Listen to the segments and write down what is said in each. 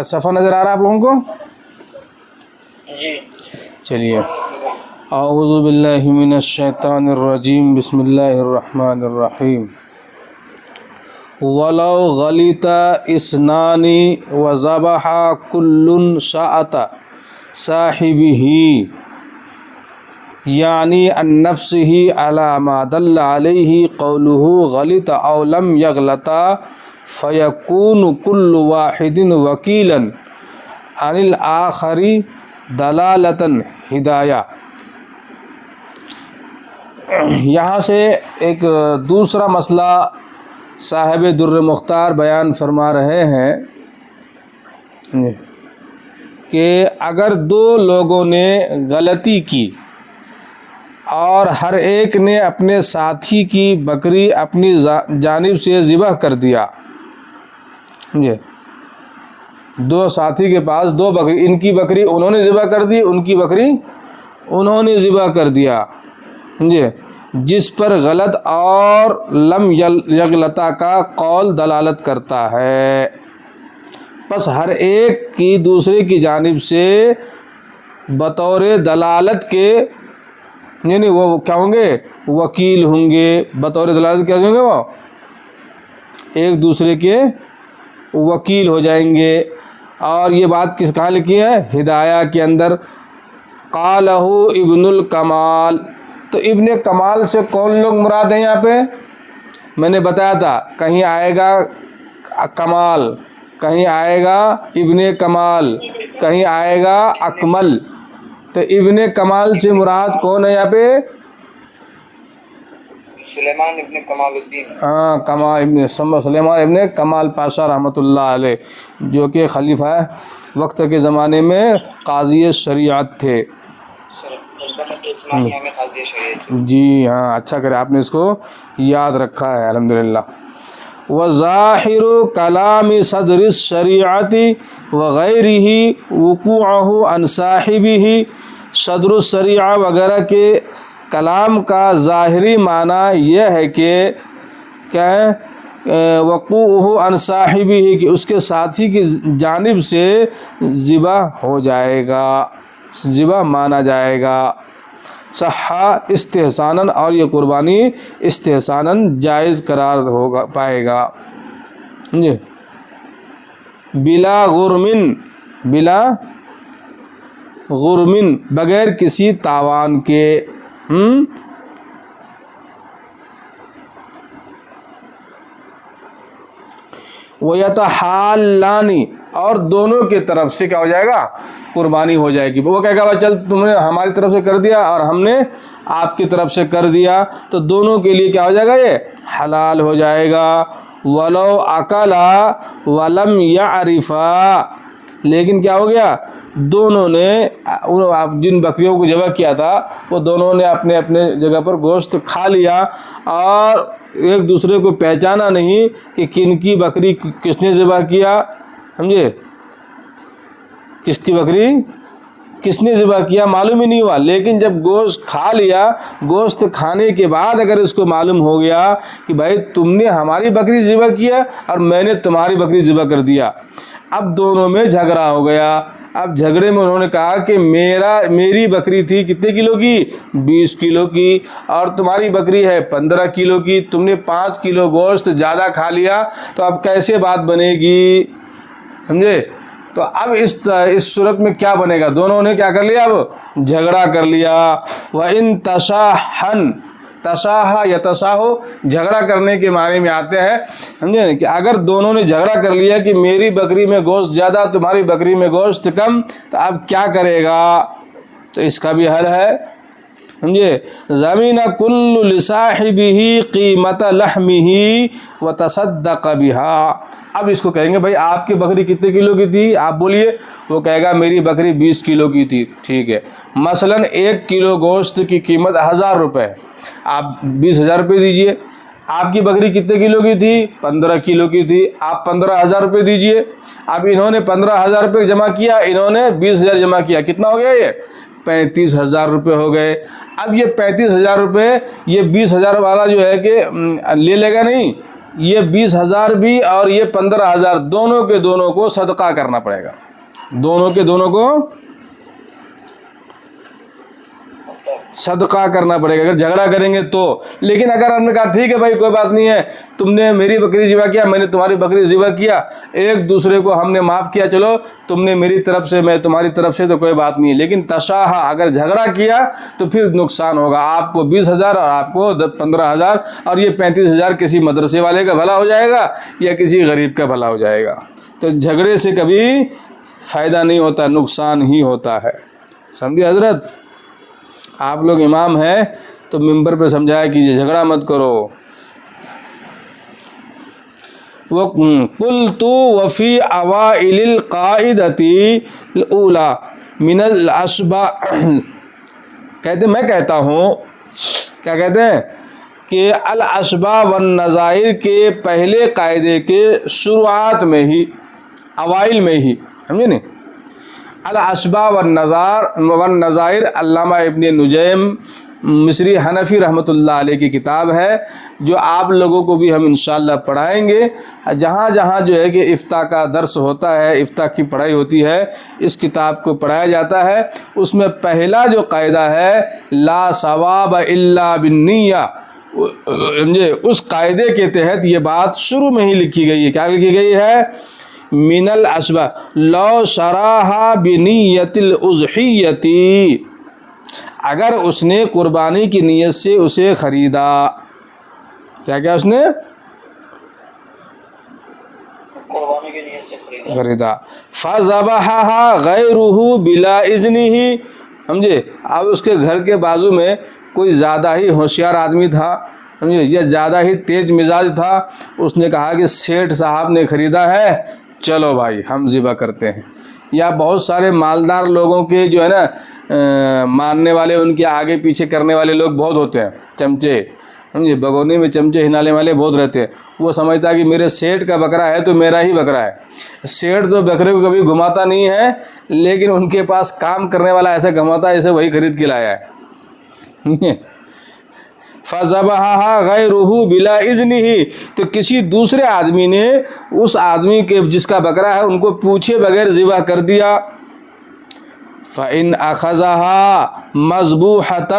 صفحہ نظر آ رہا ہے آپ لوگوں کو؟ چلیے، اعوذ باللہ من الشیطان الرجیم، بسم اللہ الرحمن الرحیم۔ وَلَوْ غَلِطَ اثْنَانِ وَذَبَحَ كُلٌّ شَاءَةَ صَاحِبِهِ یعنی عن نفسه علی ما دل علیہ قولہ غلط او لم یغلط فیکون کل واحد وکیلا عن الآخر دلالتا ہدایہ۔ یہاں سے ایک دوسرا مسئلہ صاحب در مختار بیان فرما رہے ہیں کہ اگر دو لوگوں نے غلطی کی اور ہر ایک نے اپنے ساتھی کی بکری اپنی جانب سے ذبح کر دیا، دو ساتھی کے پاس دو بکری، ان کی بکری انہوں نے ذبح کر دی، ان کی بکری انہوں نے ذبح کر دیا، جس پر غلط اور لم یغلطا کا قول دلالت کرتا ہے، پس ہر ایک کی دوسرے کی جانب سے بطور دلالت کے، یعنی وہ کیا ہوں گے؟ وکیل ہوں گے، بطور دلالت کیا ہوں گے؟ وہ ایک دوسرے کے وکیل ہو جائیں گے۔ اور یہ بات کس کہاں لکھی ہے؟ ہدایہ کے اندر۔ قالہ ابن الکمال، تو ابن کمال سے کون لوگ مراد ہیں یہاں پہ؟ میں نے بتایا تھا، کہیں آئے گا کمال، کہیں آئے گا ابن کمال، کہیں آئے گا اکمل، تو ابن کمال سے مراد کون ہے یہاں پہ؟ سلیمان ابن کمال الدین، سلیمان ابن کمال پاشا رحمۃ اللہ علیہ، جو کہ خلیفہ وقت کے زمانے میں قاضی شریعت تھے۔ جی ہاں، اچھا کرے آپ نے اس کو یاد رکھا ہے، الحمدللہ۔ وظاہر کلام صدر الشریعت وغیرہ وقوعہ عن صاحبہ، صدر الشریعہ وغیرہ کے کلام کا ظاہری معنی یہ ہے کہ کیا ہے؟ وقوعہ عن صاحبہ، کہ اس کے ساتھی کی جانب سے ذبح ہو جائے گا، ذبح مانا جائے گا۔ صحا استحساناً، اور یہ قربانی استحساناً جائز قرار ہوگا، پائے گا، بلا غرمن، بلا غرمن، بغیر کسی تاوان کے۔ وَيَتَحَالَّانِ، اور دونوں کی طرف سے کیا ہو جائے گا؟ قربانی ہو جائے گی۔ وہ کہے گا چل تم نے ہماری طرف سے کر دیا اور ہم نے آپ کی طرف سے کر دیا، تو دونوں کے لیے کیا ہو جائے گا؟ یہ حلال ہو جائے گا۔ وَلَوْ أَكَلَا وَلَمْ يَعْرِفَا، لیکن کیا ہو گیا؟ دونوں نے جن بکریوں کو ذبح کیا تھا وہ دونوں نے اپنے اپنے جگہ پر گوشت کھا لیا اور ایک دوسرے کو پہچانا نہیں کہ کن کی بکری کس نے ذبح کیا، سمجھے؟ کس کی بکری کس نے ذبح کیا معلوم ہی نہیں ہوا، لیکن جب گوشت کھا لیا، گوشت کھانے کے بعد اگر اس کو معلوم ہو گیا کہ بھائی تم نے ہماری بکری ذبح کیا اور میں نے تمہاری بکری ذبح کر دیا، اب دونوں میں جھگڑا ہو گیا۔ اب جھگڑے میں انہوں نے کہا کہ میری بکری تھی کتنے کلو کی؟ 20 کلو کی، اور تمہاری بکری ہے 15 کلو کی، تم نے 5 کلو گوشت زیادہ کھا لیا، تو اب کیسے بات بنے گی؟ سمجھے؟ تو اب اس صورت میں کیا بنے گا؟ دونوں نے کیا کر لیا؟ اب جھگڑا کر لیا۔ وَإِن تَشَاحَن، تشاہ یا تشاہو جھگڑا کرنے کے معنی میں آتے ہیں، سمجھے؟ کہ اگر دونوں نے جھگڑا کر لیا کہ میری بکری میں گوشت زیادہ تمہاری بکری میں گوشت کم، تو اب کیا کرے گا؟ تو اس کا بھی حل ہے، سمجھے، زمین کل لصاحبہ قیمت لحمہ وتصدق بہا. اب اس کو کہیں گے بھائی آپ کی بکری کتنے کلو کی تھی، آپ بولیے. وہ کہے گا میری بکری 20 کلو کی تھی. ٹھیک ہے، مثلا 1 کلو گوشت کی قیمت 1000 روپے، آپ 20,000 روپے دیجئے. آپ کی بکری کتنے کلو کی تھی، 15 کلو کی تھی، آپ 15,000 روپے دیجئے. اب انہوں نے 15,000 روپے جمع کیا، انہوں نے 20,000 جمع کیا، کتنا ہو گیا یہ 35,000 روپے ہو گئے. اب یہ 35,000 روپے یہ 20,000 والا جو ہے کہ لے لے گا نہیں، یہ 20,000 بھی اور یہ 15,000 دونوں کے دونوں کو صدقہ کرنا پڑے گا، دونوں کے دونوں کو صدقہ کرنا پڑے گا اگر جھگڑا کریں گے تو. لیکن اگر ہم نے کہا ٹھیک ہے بھائی کوئی بات نہیں ہے، تم نے میری بکری ذبح کیا، میں نے تمہاری بکری ذبح کیا، ایک دوسرے کو ہم نے معاف کیا، چلو تم نے میری طرف سے میں تمہاری طرف سے، تو کوئی بات نہیں ہے. لیکن تشاہ اگر جھگڑا کیا تو پھر نقصان ہوگا، آپ کو 20,000 اور آپ کو 15,000، اور یہ 35,000 کسی مدرسے والے کا بھلا ہو جائے گا یا کسی غریب کا بھلا ہو جائے گا. تو جھگڑے سے کبھی فائدہ نہیں ہوتا، نقصان ہی ہوتا ہے. سمجھے حضرت؟ آپ لوگ امام ہیں تو ممبر پہ سمجھایا کیجیے، جھگڑا مت کرو. قُلْتُ وَفِي أَوَائِلِ الْقَاعِدَةِ الْأُولَى مِنَ الْأَشْبَاءِ، کہتے میں کہتا ہوں، کیا کہتے ہیں کہ الاشباء والنظائر کے پہلے قاعدے کے شروعات میں ہی، اوائل میں ہی، سمجھے نہیں. الاشباء والنظائر علامہ ابن نجیم مصری حنفی رحمۃ اللہ علیہ کی کتاب ہے، جو آپ لوگوں کو بھی ہم انشاءاللہ پڑھائیں گے. جہاں جہاں جو ہے کہ افتاء کا درس ہوتا ہے، افتاء کی پڑھائی ہوتی ہے، اس کتاب کو پڑھایا جاتا ہے. اس میں پہلا جو قاعدہ ہے لا ثواب الا بالنیہ، اس قاعدے کے تحت یہ بات شروع میں ہی لکھی گئی ہے. کیا لکھی گئی ہے؟ من الاشباء لو شراها بنیت الاضحیتی، اگر اس نے قربانی کی نیت سے اسے خریدا. کیا کیا اس نے قربانی کی نیت سے خریدا. فذبحها غیرہ بلا اذنہ، سمجھے. اب اس کے گھر کے بازو میں کوئی زیادہ ہی ہوشیار آدمی تھا، سمجھے، یا زیادہ ہی تیز مزاج تھا. اس نے کہا کہ سیٹھ صاحب نے خریدا ہے، چلو بھائی ہم ذبح کرتے ہیں. یا بہت سارے مالدار لوگوں کے جو ہے نا ماننے والے، ان کے آگے پیچھے کرنے والے لوگ بہت ہوتے ہیں، چمچے، سمجھے، بگونے میں چمچے ہلانے والے بہت رہتے ہیں. وہ سمجھتا ہے کہ میرے سیٹھ کا بکرا ہے تو میرا ہی بکرا ہے. سیٹھ تو بکرے کو کبھی گھماتا نہیں ہے، لیکن ان کے پاس کام کرنے والا ایسا گھماتا ہے جیسے وہی خرید کے لایا ہے. فذبحها غیرہ بلا اذنہ، تو کسی دوسرے آدمی نے اس آدمی کے جس کا بکرا ہے ان کو پوچھے بغیر ذبح کر دیا. فإن أخذها مذبوحة،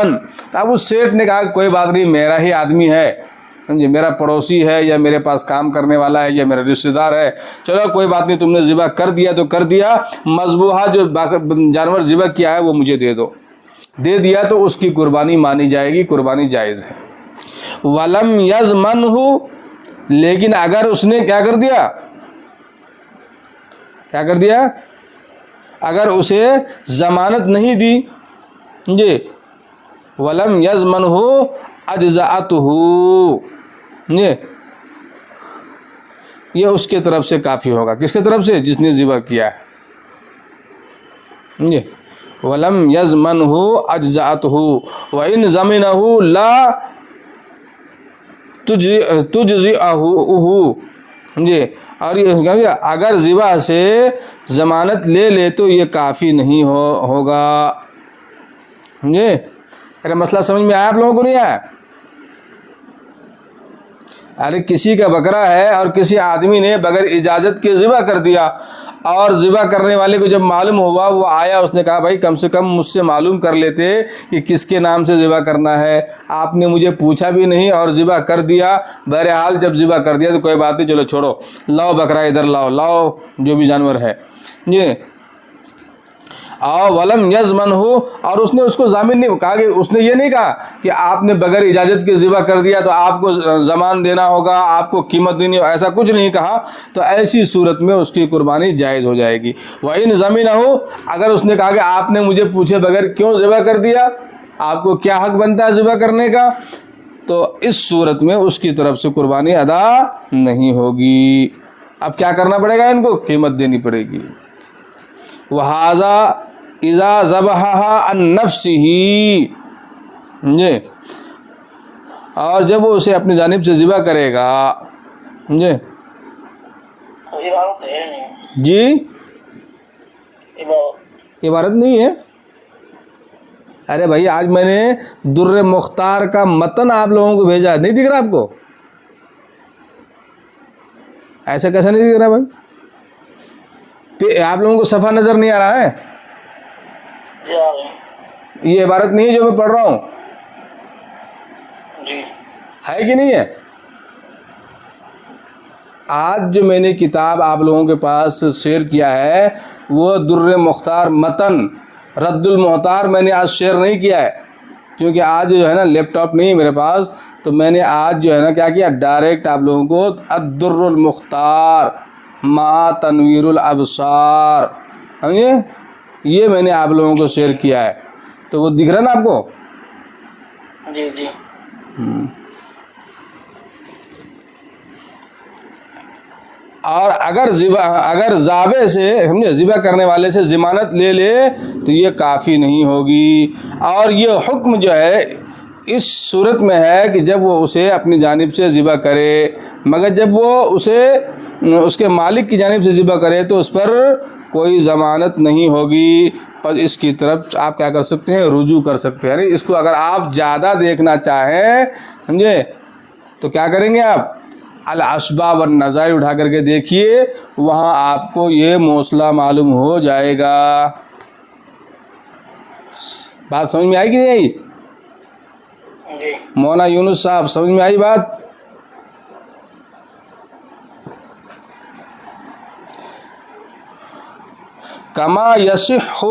اب اس سیٹھ نے کہا کوئی بات نہیں، میرا ہی آدمی ہے، سمجھے، میرا پڑوسی ہے یا میرے پاس کام کرنے والا ہے یا میرا رشتہ دار ہے، چلو کوئی بات نہیں، تم نے ذبح کر دیا تو کر دیا. مذبوحہ جو جانور ذبح کیا ہے وہ مجھے دے دو. دے دیا تو اس کی قربانی مانی جائے گی، قربانی جائز ہے. وَلَمْ يَضْمَنْهُ، لیکن اگر اس نے کیا کر دیا، کیا کر دیا، اگر اسے ضمانت نہیں دی، جی، وَلَمْ يَضْمَنْهُ أَجْزَأَتْهُ، جی، یہ اس کے طرف سے کافی ہوگا. کس کے طرف سے؟ جس نے ذبح کیا ہے. جی، وَلَمْ يَضْمَنْهُ أَجْزَأَتْهُ وَإِنْ ضَمِنَهُ لَا تُجْزِئَهُ، جی، اور اگر ذبح سے ضمانت لے لے تو یہ کافی نہیں ہوگا. جی، ارے مسئلہ سمجھ میں آیا آپ لوگوں کو؟ نہیں آیا؟ ارے کسی کا بکرا ہے اور کسی آدمی نے بغیر اجازت کے ذبح کر دیا، اور ذبح کرنے والے کو جب معلوم ہوا وہ آیا، اس نے کہا بھائی کم سے کم مجھ سے معلوم کر لیتے کہ کس کے نام سے ذبح کرنا ہے، آپ نے مجھے پوچھا بھی نہیں اور ذبح کر دیا. بہرحال جب ذبح کر دیا تو کوئی بات نہیں، چلو چھوڑو، لاؤ بکرا ادھر لاؤ جو بھی جانور ہے. جی، ولم یضمنہ، اور اس نے اس کو ضامن نہیں کہا، کہ اس نے یہ نہیں کہا کہ آپ نے بغیر اجازت کے ذبح کر دیا تو آپ کو ضمان دینا ہوگا، آپ کو قیمت دینی ہوگا، ایسا کچھ نہیں کہا. تو ایسی صورت میں اس کی قربانی جائز ہو جائے گی. وَإِنْ ضَمِنَهُ، اگر اس نے کہا کہ آپ نے مجھے پوچھے بغیر کیوں ذبح کر دیا، آپ کو کیا حق بنتا ہے ذبح کرنے کا؟ تو اس صورت میں اس کی طرف سے قربانی ادا نہیں ہوگی. اب کیا کرنا پڑے گا؟ ان کو قیمت دینی پڑے گی. وَهَذَا إِذَا ذَبَحَهَا عَن نَفْسِهِ، سمجھے؟ اور جب وہ اسے اپنی جانب سے ذبح کرے گا، سمجھے؟ عبارت ہے نہیں، جی عبارت عبارت نہیں ہے. ارے بھائی آج میں نے در مختار کا متن آپ لوگوں کو بھیجا، نہیں دکھ رہا آپ کو؟ ایسا کیسا نہیں دکھ رہا بھائی؟ آپ لوگوں کو صفحہ نظر نہیں آ رہا ہے؟ جی آ رہے ہیں. یہ عبارت نہیں ہے جو میں پڑھ رہا ہوں، جی ہے کہ نہیں ہے؟ آج جو میں نے کتاب آپ لوگوں کے پاس شیئر کیا ہے وہ در مختار متن رد المحتار میں نے آج شیئر نہیں کیا ہے، کیونکہ آج جو ہے نا لیپ ٹاپ نہیں ہے میرے پاس، تو میں نے آج جو ہے نا کیا کیا، ڈائریکٹ آپ لوگوں کو الدر المختار ما تنویر الابصار، یہ میں نے آپ لوگوں کو شیئر کیا ہے. تو وہ دکھ رہا نا آپ کو؟ جی جی اور اگر ذابح سے سمجھے ذبح کرنے والے سے ضمانت لے لے تو یہ کافی نہیں ہوگی. اور یہ حکم جو ہے اس صورت میں ہے کہ جب وہ اسے اپنی جانب سے ذبح کرے، مگر جب وہ اسے اس کے مالک کی جانب سے ذبح کرے تو اس پر کوئی ضمانت نہیں ہوگی. پر اس کی طرف آپ کیا کر سکتے ہیں؟ رجوع کر سکتے ہیں. یعنی اس کو اگر آپ زیادہ دیکھنا چاہیں، سمجھے، تو کیا کریں گے؟ آپ الاسباب والنظائر اٹھا کر کے دیکھیے، وہاں آپ کو یہ مسئلہ معلوم ہو جائے گا. بات سمجھ میں آئی کہ نہیں آئی؟ جی مولانا یونس صاحب سمجھ میں آئی بات؟ کما یصح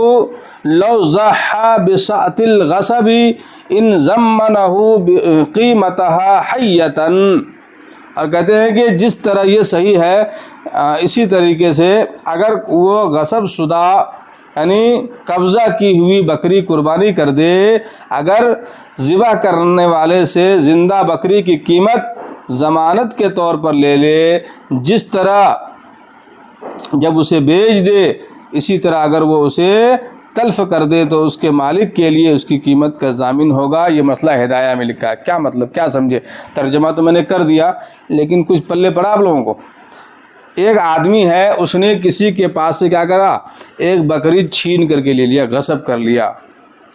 لو ضحى بساعة الغصب ان ضمنه قیمتها حیۃ. اور کہتے ہیں کہ جس طرح یہ صحیح ہے اسی طریقے سے اگر وہ غصب شدہ یعنی قبضہ کی ہوئی بکری قربانی کر دے، اگر ذبح کرنے والے سے زندہ بکری کی قیمت ضمانت کے طور پر لے لے، جس طرح جب اسے بیچ دے اسی طرح اگر وہ اسے تلف کر دے تو اس کے مالک کے لیے اس کی قیمت کا ضامن ہوگا. یہ مسئلہ ہدایہ میں لکھا ہے. کیا مطلب، کیا سمجھے؟ ترجمہ تو میں نے کر دیا لیکن کچھ پلے پڑا آپ لوگوں کو. ایک آدمی ہے، اس نے کسی کے پاس سے کیا کرا، ایک بکری چھین کر کے لے لیا، غصب کر لیا،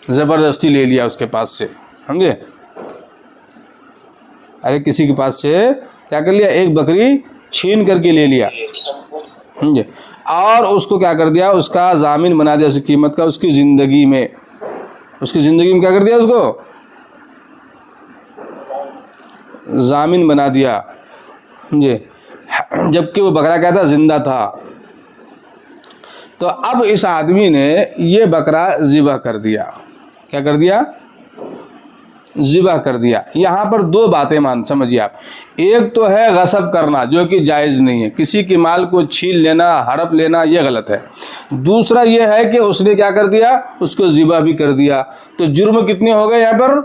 زبردستی لے لیا اس کے پاس سے، سمجھے؟ ارے کسی کے پاس سے کیا کر لیا، ایک بکری چھین کر کے لے لیا، سمجھے؟ اور اس کو کیا کر دیا، اس کا ضامن بنا دیا، اس کی قیمت کا، اس کی زندگی میں کیا کر دیا، اس کو ضامن بنا دیا، سمجھے؟ جبکہ وہ بکرا کیا تھا، زندہ تھا. تو اب اس آدمی نے یہ بکرا ذبح کر دیا. کیا کر دیا؟ ذبح کر دیا. یہاں پر دو باتیں سمجھیے آپ. ایک تو ہے غصب کرنا جو کہ جائز نہیں ہے، کسی کے مال کو چھین لینا، ہڑپ لینا، یہ غلط ہے. دوسرا یہ ہے کہ اس نے کیا کر دیا، اس کو ذبح بھی کر دیا. تو جرم کتنے ہو گئے یہاں پر؟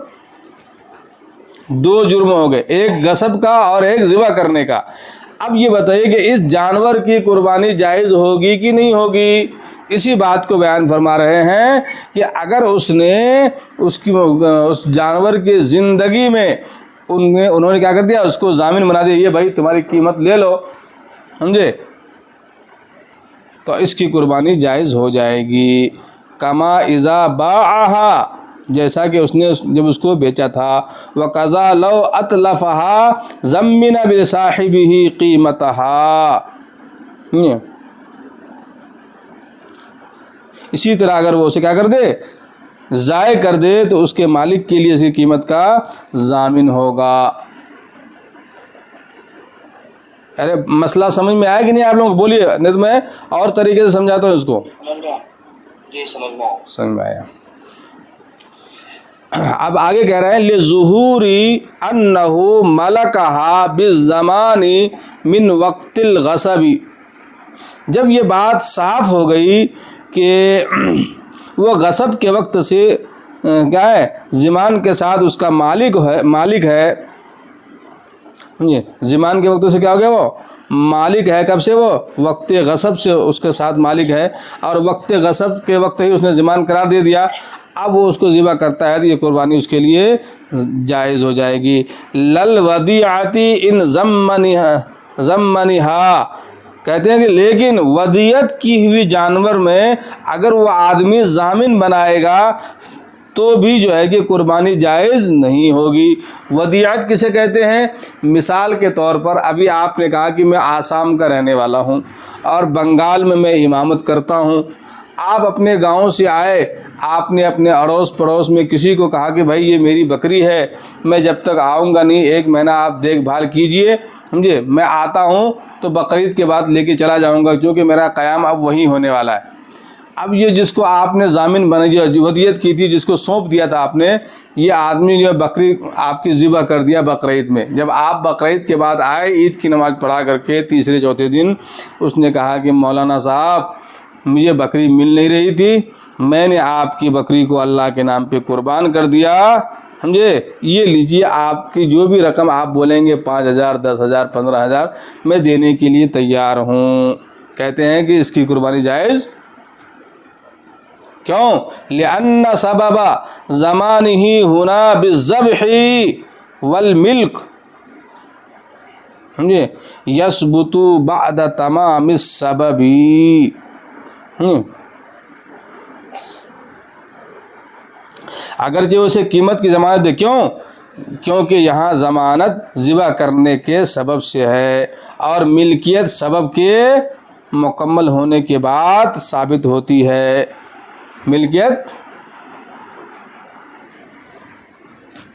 دو جرم ہو گئے، ایک غصب کا اور ایک ذبح کرنے کا. اب یہ بتائیے کہ اس جانور کی قربانی جائز ہوگی کہ نہیں ہوگی؟ اسی بات کو بیان فرما رہے ہیں کہ اگر اس نے اس جانور کی زندگی میں انہوں نے کیا کر دیا، اس کو ضامن بنا دیا، یہ بھائی تمہاری قیمت لے لو، سمجھے، تو اس کی قربانی جائز ہو جائے گی. کما اذا باعها، جیسا کہ اس نے جب اس کو بیچا تھا. وَقَضَى لَوْ أَتْلَفَهَا ضَمِّنَ بِصَاحِبِهِ قِيمَتَهَا. اسی طرح اگر وہ اسے کیا کر دے، ضائع کر دے، تو اس کے مالک کے لیے اس کی قیمت کا ضامن ہوگا. ارے مسئلہ سمجھ میں آیا کہ نہیں آپ لوگ؟ بولیے، نہیں تو میں اور طریقے سے سمجھاتا ہوں اس کو. جی سمجھ میں آیا. اب آگے کہہ رہے ہیں لِظُهُورِ أَنَّهُ مَلَكَهَا بِالزَّمَانِ مِنْ وَقْتِ الْغَصَبِ. جب یہ بات صاف ہو گئی کہ وہ غصب کے وقت سے کیا ہے زمان کے ساتھ اس کا مالک ہے زمان کے وقت سے کیا ہو گیا وہ مالک ہے. کب سے وہ وقت غصب سے اس کے ساتھ مالک ہے اور وقت غصب کے وقت ہی اس نے زمان قرار دے دیا. اب وہ اس کو ذبح کرتا ہے تو یہ قربانی اس کے لیے جائز ہو جائے گی. لل ودیعتی ان ضمنہا کہتے ہیں کہ لیکن ودیت کی ہوئی جانور میں اگر وہ آدمی ضامن بنائے گا تو بھی جو ہے کہ قربانی جائز نہیں ہوگی. ودیعت کسے کہتے ہیں؟ مثال کے طور پر ابھی آپ نے کہا کہ میں آسام کا رہنے والا ہوں اور بنگال میں امامت کرتا ہوں. آپ اپنے گاؤں سے آئے, آپ نے اپنے اڑوس پڑوس میں کسی کو کہا کہ بھائی یہ میری بکری ہے, میں جب تک آؤں گا نہیں 1 مہینہ آپ دیکھ بھال کیجئے, سمجھے, میں آتا ہوں تو بقرعید کے بعد لے کے چلا جاؤں گا کیونکہ میرا قیام اب وہیں ہونے والا ہے. اب یہ جس کو آپ نے ضامن جو ودیت کی تھی, جس کو سونپ دیا تھا آپ نے, یہ آدمی جو بکری آپ کی ذبح کر دیا بقرعید میں. جب آپ بقرعید کے بعد آئے عید کی نماز پڑھا کر کے تیسرے چوتھے دن, اس نے کہا کہ مولانا صاحب مجھے بکری مل نہیں رہی تھی, میں نے آپ کی بکری کو اللہ کے نام پہ قربان کر دیا, سمجھے, یہ لیجیے آپ کی جو بھی رقم آپ بولیں گے 5,000 10,000 15,000 میں دینے کے لیے تیار ہوں. کہتے ہیں کہ اس کی قربانی جائز کیوں؟ لِأَنَّ سَبَبَ زَمَانِهِ هُنَا بِالذَّبْحِ وَالْمِلْكِ, سمجھے, يَثْبُتُ بَعْدَ تَمَامِ السَّبَبِ. اگرچہ اسے قیمت کی ضمانت دے, کیونکہ یہاں ضمانت ذبح کرنے کے سبب سے ہے اور ملکیت سبب کے مکمل ہونے کے بعد ثابت ہوتی ہے. ملکیت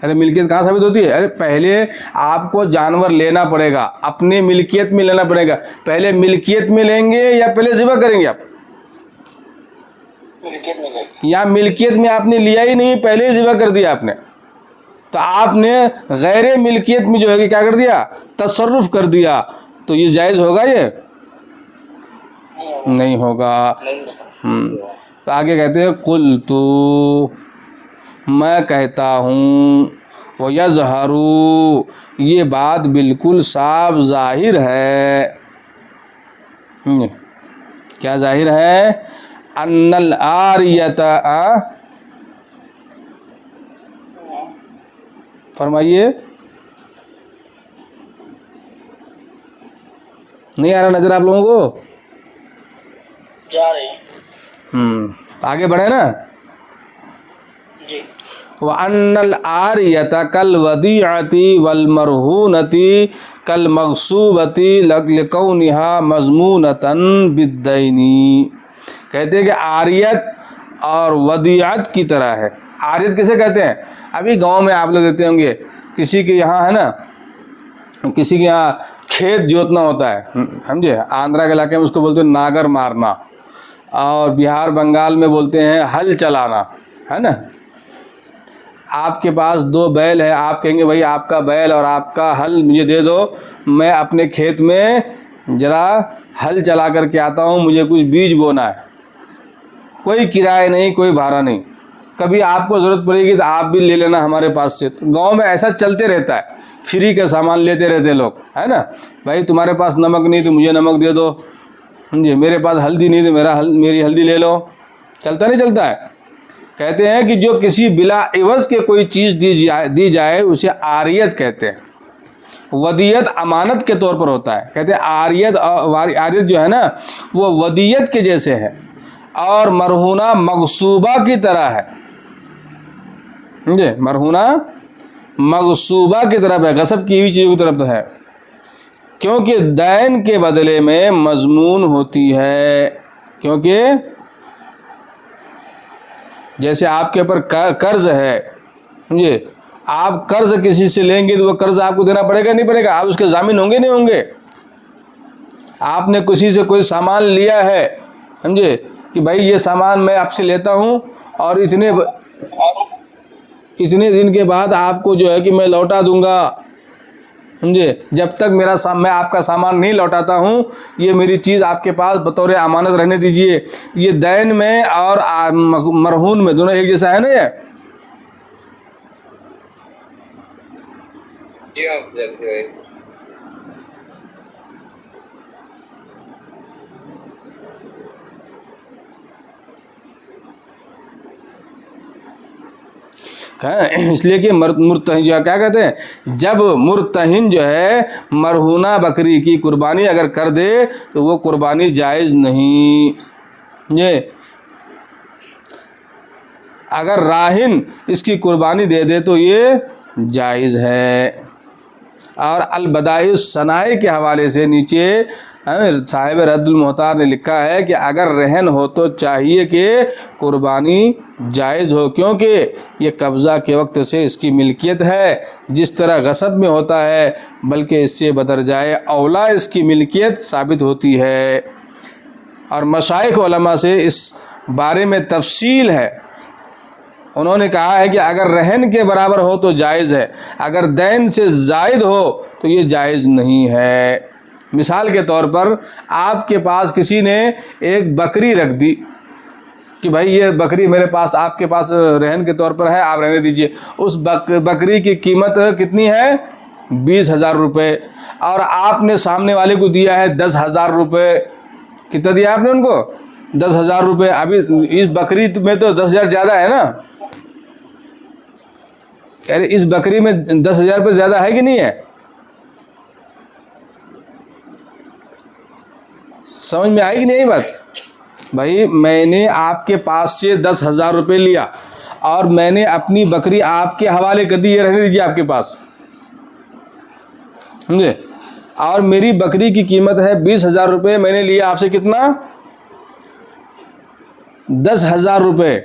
کہاں ثابت ہوتی ہے؟ پہلے آپ کو جانور لینا پڑے گا, اپنے ملکیت میں لینا پڑے گا. پہلے ملکیت میں لیں گے یا پہلے ذبح کریں گے آپ؟ یا ملکیت میں آپ نے لیا ہی نہیں, پہلے ہی ذبح کر دیا آپ نے, تو آپ نے غیر ملکیت میں جو ہے کہ کیا کر دیا, تصرف کر دیا, تو یہ جائز ہوگا؟ یہ نہیں ہوگا. تو آگے کہتے ہیں قلت, میں کہتا ہوں, وَيَظْهَرُ, یہ بات بالکل صاف ظاہر ہے. کیا ظاہر ہے؟ ان العاریۃ, فرمائیے, نہیں آ رہا نظر آپ لوگوں کو؟ جا رہے ہیں, آگے بڑھے نا. جی. وَأَنَّ الْعَارِيَةَ كَالْوَدِيعَةِ وَالْمَرْهُونَةِ كَالْمَغْصُوبَةِ لِكَوْنِهَا مَضْمُونَةً بِالدَّيْنِ. کہتے ہیں کہ عاریت اور ودیعت کی طرح ہے. عاریت کسے کہتے ہیں؟ ابھی گاؤں میں آپ لوگ دیکھتے ہوں گے, کسی کے یہاں ہے نا, کسی کے یہاں کھیت جوتنا ہوتا ہے, سمجھے, آندھرا کے علاقے میں اس کو بولتے ہیں ناگر مارنا, اور بہار بنگال میں بولتے ہیں ہل چلانا, ہے نا. آپ کے پاس 2 بیل ہے, آپ کہیں گے بھائی آپ کا بیل اور آپ کا ہل مجھے دے دو, میں اپنے کھیت میں ذرا ہل چلا کر کے آتا ہوں, مجھے کچھ بیج بونا ہے. کوئی کرایہ نہیں, کوئی بھاڑا نہیں, کبھی آپ کو ضرورت پڑے گی تو آپ بھی لے لینا ہمارے پاس سے. تو گاؤں میں ایسا چلتے رہتا ہے, فری کا سامان لیتے رہتے لوگ, ہے نا. بھائی تمہارے پاس نمک نہیں تو مجھے نمک دے دو, سمجھے, میرے پاس ہلدی نہیں تو میری ہلدی لے لو. چلتا نہیں چلتا ہے؟ کہتے ہیں کہ جو کسی بلا عوض کے کوئی چیز دی جائے اسے عاریت کہتے ہیں. ودیت امانت کے طور پر ہوتا ہے. کہتے ہیں عاریت جو ہے نا وہ ودیت کے جیسے ہے اور مرہونہ مغصوبہ کی طرح ہے. سمجھے, مرہونہ مغصوبہ کی طرف ہے, غصب کی ہوئی چیزوں کی طرف ہے, کیونکہ دین کے بدلے میں مضمون ہوتی ہے. کیونکہ جیسے آپ کے اوپر قرض ہے, سمجھے, آپ قرض کسی سے لیں گے تو وہ قرض آپ کو دینا پڑے گا نہیں پڑے گا؟ آپ اس کے ضامن ہوں گے نہیں ہوں گے؟ آپ نے کسی سے کوئی سامان لیا ہے, سمجھے, کہ بھائی یہ سامان میں آپ سے لیتا ہوں اور اتنے دن کے بعد آپ کو جو ہے کہ میں لوٹا دوں گا, سمجھے, جب تک میں آپ کا سامان نہیں لوٹاتا ہوں یہ میری چیز آپ کے پاس بطور امانت رہنے دیجئے. یہ دین میں اور مرہون میں دونوں ایک جیسا ہے نا. یہ جی افضل بھائی. اس لیے کہ مرتہن جو کیا کہتے ہیں، جب مرتہن جو ہے مرہونہ بکری کی قربانی اگر کر دے تو وہ قربانی جائز نہیں. یہ اگر راہن اس کی قربانی دے دے تو یہ جائز ہے. اور البدائع الصنائع کے حوالے سے نیچے صاحب رد المحتار نے لکھا ہے کہ اگر رہن ہو تو چاہیے کہ قربانی جائز ہو، کیونکہ یہ قبضہ کے وقت سے اس کی ملکیت ہے، جس طرح غصب میں ہوتا ہے، بلکہ اس سے بدرجائے اولا اس کی ملکیت ثابت ہوتی ہے. اور مشائخ علماء سے اس بارے میں تفصیل ہے. انہوں نے کہا ہے کہ اگر رہن کے برابر ہو تو جائز ہے، اگر دین سے زائد ہو تو یہ جائز نہیں ہے. مثال کے طور پر آپ کے پاس کسی نے ایک بکری رکھ دی کہ بھائی یہ بکری میرے پاس آپ کے پاس رہن کے طور پر ہے، آپ رہنے دیجئے. اس بکری کی قیمت کتنی ہے؟ 20,000 روپے، اور آپ نے سامنے والے کو دیا ہے 10,000 روپے. کتنا دیا آپ نے ان کو؟ 10,000 روپے. ابھی اس بکری میں تو 10,000 زیادہ ہے نا، اس بکری میں 10,000 روپے زیادہ ہے کہ نہیں ہے؟ سمجھ میں آئی کہ نہیں بات؟ بھائی میں نے آپ کے پاس سے 10,000 روپے لیا اور میں نے اپنی بکری آپ کے حوالے کر دی، یہ رہنے دیجیے آپ کے پاس، سمجھے؟ اور میری بکری کی قیمت ہے 20,000 روپے، میں نے لیا آپ سے کتنا؟ 10,000 روپے.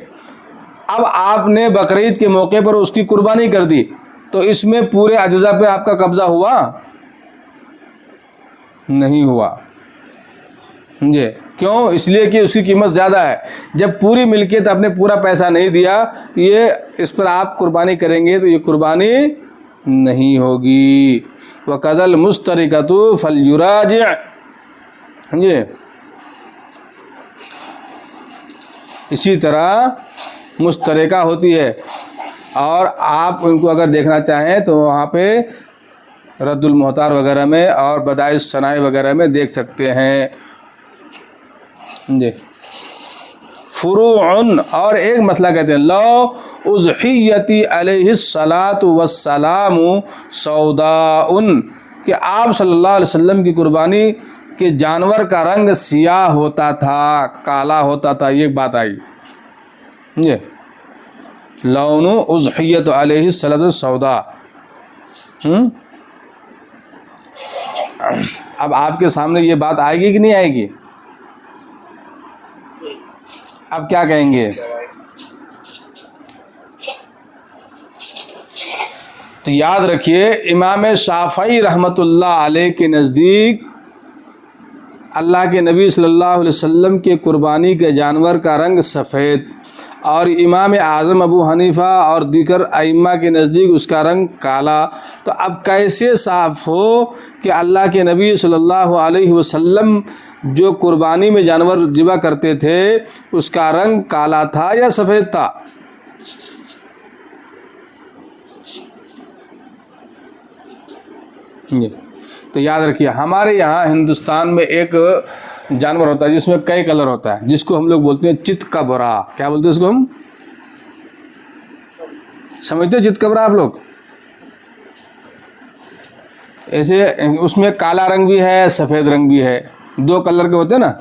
اب آپ نے بقرعید کے موقع پر اس کی قربانی کر دی تو اس میں پورے اجزاء پہ آپ کا قبضہ ہوا؟ نہیں ہوا. سمجھے؟ کیوں؟ اس لیے کہ اس کی قیمت زیادہ ہے. جب پوری ملکیت آپ نے پورا پیسہ نہیں دیا، یہ اس پر آپ قربانی کریں گے تو یہ قربانی نہیں ہوگی. وَقَذَا الْمُسْتَرِقَةُ فَلْيُرَاجِعْ. سمجھے؟ اسی طرح مشترکہ ہوتی ہے، اور آپ ان کو اگر دیکھنا چاہیں تو وہاں پہ رد المحتار وغیرہ میں اور بدائع الصنائع وغیرہ میں دیکھ سکتے ہیں. جی فروع. اور ایک مسئلہ کہتے ہیں لو اضحیتی علیہ الصلاۃ والسلام سوداء، کہ آپ صلی اللہ علیہ وسلم کی قربانی کے جانور کا رنگ سیاہ ہوتا تھا، کالا ہوتا تھا. یہ بات آئی. جی لون اضحیت علیہ الصلاۃ السوداء. اب آپ کے سامنے یہ بات آئے گی کہ نہیں آئے گی؟ اب کیا کہیں گے؟ تو یاد رکھیے امام شافعی رحمۃ اللہ علیہ کے نزدیک اللہ کے نبی صلی اللہ علیہ وسلم کے قربانی کے جانور کا رنگ سفید، اور امام اعظم ابو حنیفہ اور دیگر ائمہ کے نزدیک اس کا رنگ کالا. تو اب کیسے صاف ہو کہ اللہ کے نبی صلی اللہ علیہ وسلم جو قربانی میں جانور ذبح کرتے تھے اس کا رنگ کالا تھا یا سفید تھا؟ تو یاد رکھیے ہمارے یہاں ہندوستان میں ایک جانور ہوتا ہے جس میں کئی کلر ہوتا ہے، جس کو ہم لوگ بولتے ہیں چت کبرا. کیا بولتے ہیں اس کو ہم؟ سمجھتے ہیں چت کبرا آپ لوگ؟ ایسے اس میں کالا رنگ بھی ہے، سفید رنگ بھی ہے، 2 کلر کے ہوتے ہیں نا.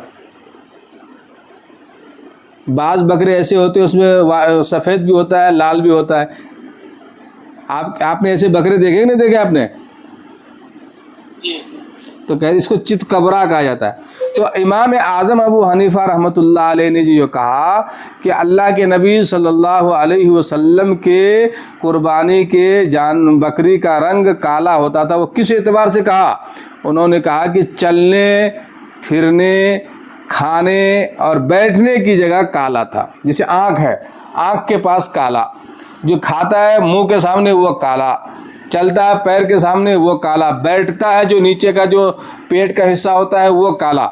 بعض بکرے ایسے ہوتے ہیں اس میں سفید بھی ہوتا ہے، لال بھی ہوتا ہے. آپ نے ایسے بکرے دیکھے کہ نہیں دیکھے آپ نے؟ تو کہ اس کو چت کبرا کہا جاتا ہے. تو امام اعظم ابو حنیفہ رحمۃ اللہ علیہ نے جو کہا کہ اللہ کے نبی صلی اللہ علیہ وسلم کے قربانی کے بکری کا رنگ کالا ہوتا تھا، وہ کس اعتبار سے کہا؟ انہوں نے کہا کہ چلنے پھرنے کھانے اور بیٹھنے کی جگہ کالا تھا. جیسے آنکھ ہے، آنکھ کے پاس کالا، جو کھاتا ہے منہ کے سامنے وہ کالا، چلتا ہے پیر کے سامنے وہ کالا، بیٹھتا ہے جو نیچے کا جو پیٹ کا حصہ ہوتا ہے وہ کالا.